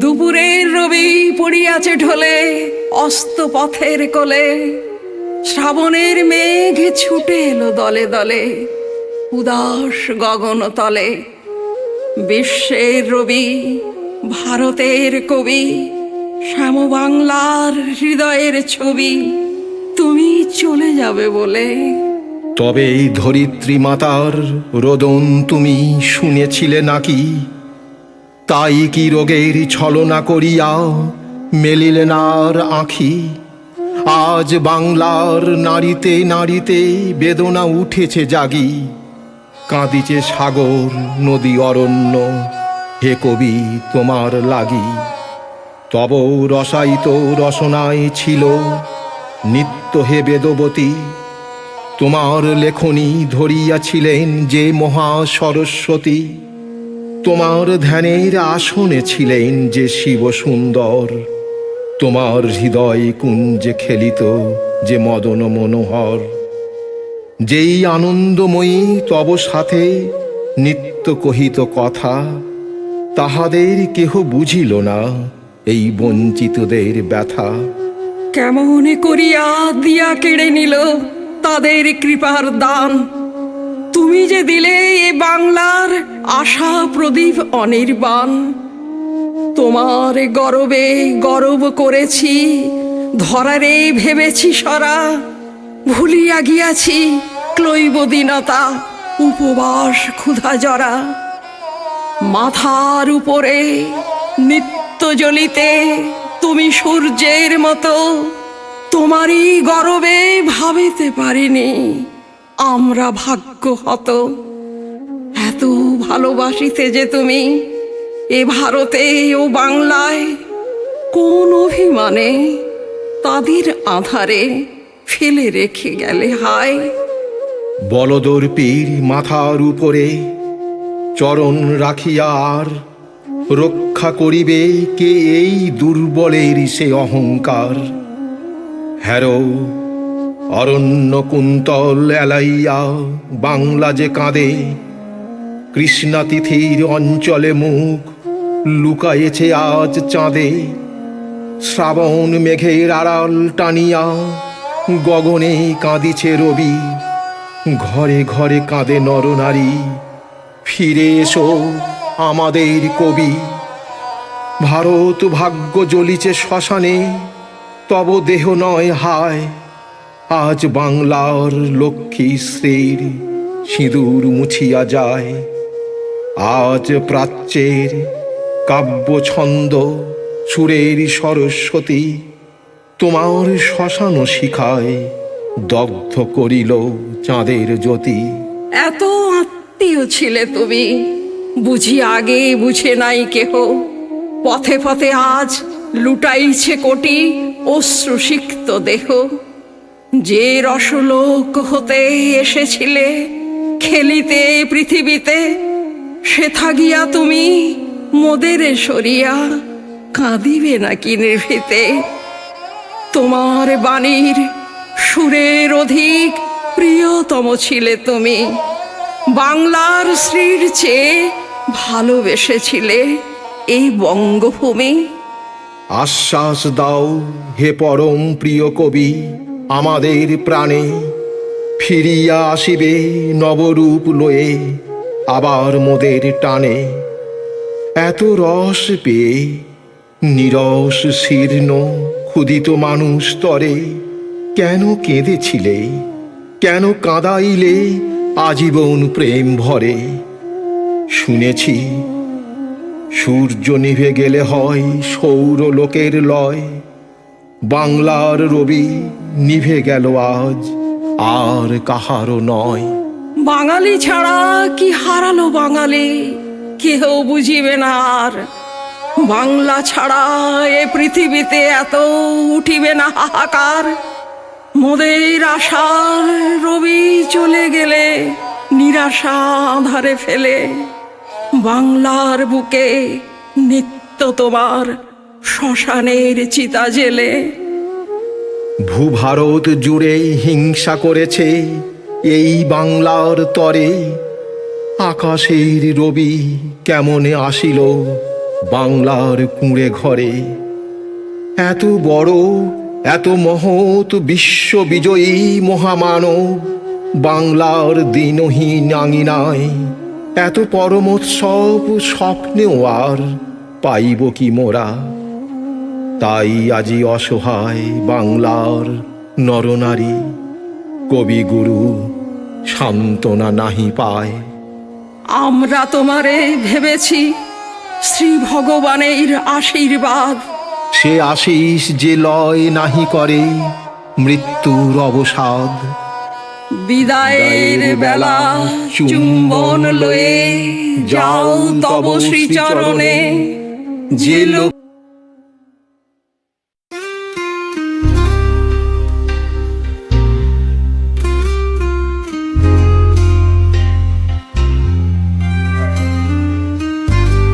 দুপুরের রবি পড়িয়াছে ঢলে অস্ত পথের কোলে। শ্রাবণের মেঘ ছুটে এলো দলে দলে উদাস গগন তলে। বিশ্বের রবি, ভারতের কবি, শ্যাম বাংলার হৃদয়ের ছবি, তুমি চলে যাবে বলে। তবে এই ধরিত্রী মাতার রোদন তুমি শুনেছিলে নাকি? তাই কি রোগের ছলনা করিয়া মেলিলে নার আঁখি? আজ বাংলার নারীতে নারীতে বেদনা উঠেছে জাগি। কাঁদিছে সাগর নদী অরণ্য, হে কবি তোমার লাগি। তব রসায়িত রসনায় ছিল নিত্য হে বেদবতী। তোমার লেখনী ধরিয়াছিলেন যে মহা সরস্বতী। তোমার ধ্যানের আসনে ছিলেন যে শিব সুন্দর। তোমার হৃদয় কুঞ্জে খেলিত যে মদন মনোহর। যেই আনন্দময়ী তব সাথে নিত্য কহিত কথা, তাহাদের কেহ বুঝিল না এই বঞ্চিতদের ব্যথা। কেমন করিয়া দিয়া কেড়ে নিল তাদের কৃপার দান। তুমি যে দিলে এ বাংলার আশা প্রদীপ অনির্বাণ। তোমার গরবে গরব করেছি, ধরারে ভেবেছি সরা। ভুলিয়া গিয়াছি ক্লৈবদীনতা, উপবাস ক্ষুধা জরা। মাথার উপরে নিত্য জ্বলিতে তুমি সূর্যের মতো। তোমারই গরবে ভাবিতে পারিনি আমরা ভাগ্যহত। এত ভালোবাসিতে যে তুমি এ ভারতে ও বাংলায়, কোন অভিমানে তাদের আধারে ফেলে রেখে গেলে হায়। বলদর পীর মাথার উপরে চরণ রাখিয়া আর রক্ষা করিবে কে এই দুর্বলের সে অহংকার? হ্যারো অরণ্য কুন্তল এলাইয়া বাংলা যে কাঁদে। কৃষ্ণা তিথির অঞ্চলে মুখ লুকায়েছে আজ চাঁদে। শ্রাবণ মেঘের আড়াল টানিয়া গগনে কাঁদিছে রবি। ঘরে ঘরে কাঁদে নরনারী, ফিরে এসো আমাদের কবি। ভারত ভাগ্য জ্বলিছে শ্মশানে, তব দেহ নয় হায়। আজ বাংলার লক্ষ্মী শ্রীর সিঁদুর মুছিয়া যায়। আজ প্রাচ্যের কাব্য ছন্দ সুরের সরস্বতী তোমার শ্মশান শিখায় দগ্ধ করিল চাঁদের জ্যোতি। এত আত্মীয় ছিলে তুমি, বুঝি আগে বুঝে নাই কেহ। পথে পথে আজ লুটাইছে কোটি অশ্রুসিক্ত দেহ। যে রসলোক হতে এসেছিলে খেলিতে পৃথিবীতে, সেথা গিয়া তুমি মোদের সরিয়া কাঁদিবে নাকি নিভৃতে? তোমার বাণীর সুরের অধিক প্রিয়তম ছিলে তুমি। বাংলার শ্রীর চেয়ে ভালোবেসেছিলে এই বঙ্গভূমি। আশ্বাস দাও হে পরম প্রিয় কবি আমাদের প্রাণে। ফিরিয়া আসিবে নবরূপ লয়ে আবার মোদের টানে। এত রস পেয়ে নিরস শীর্ণ ক্ষুদিত মানুষ তরে কেন কেঁদেছিলে? কেন কাঁদাইলে আজীবন প্রেম ভরে? শুনেছি সূর্য নিভে গেলে হয় সৌরলোকের লয়। বাংলার রবি নিভে গেল আজ, আর কাহারও নয়। বাঙালি ছাড়া কি হারালো বাঙালি, কেহ বুঝিবে না আর। বাংলা ছাড়া এ পৃথিবীতে এত উঠিবে না হাহাকার। মোদের আশার রবি চলে গেলে নিরাশা আধারে ফেলে। বাংলার বুকে নিত্য তোমার শ্মশানের চিতা জেলে। ভূভারত জুড়ে হিংসা করেছে এই বাংলার তরে। আকাশের রবি কেমনে আসিল বাংলার কুঁড়ে ঘরে। এত বড় এত মহৎ বিশ্ববিজয়ী মহামানব বাংলার দিনহীন আঙিনায় এত পরমোৎসব স্বপ্নেও আর পাইব কি মোরা। তাই আজি অসহায় বাংলার নরনারী কবিগুরু সান্ত্বনা নাহি পায়। আমরা তোমারে ভেবেছি শ্রী ভগবানের আশীর্বাদ, সে আশিস যে লয় নাহি করে মৃত্যুর অবসাদ। বিদায়ের বেলা চুম্বন লয়ে যাও তব শ্রীচরণে, যে লোক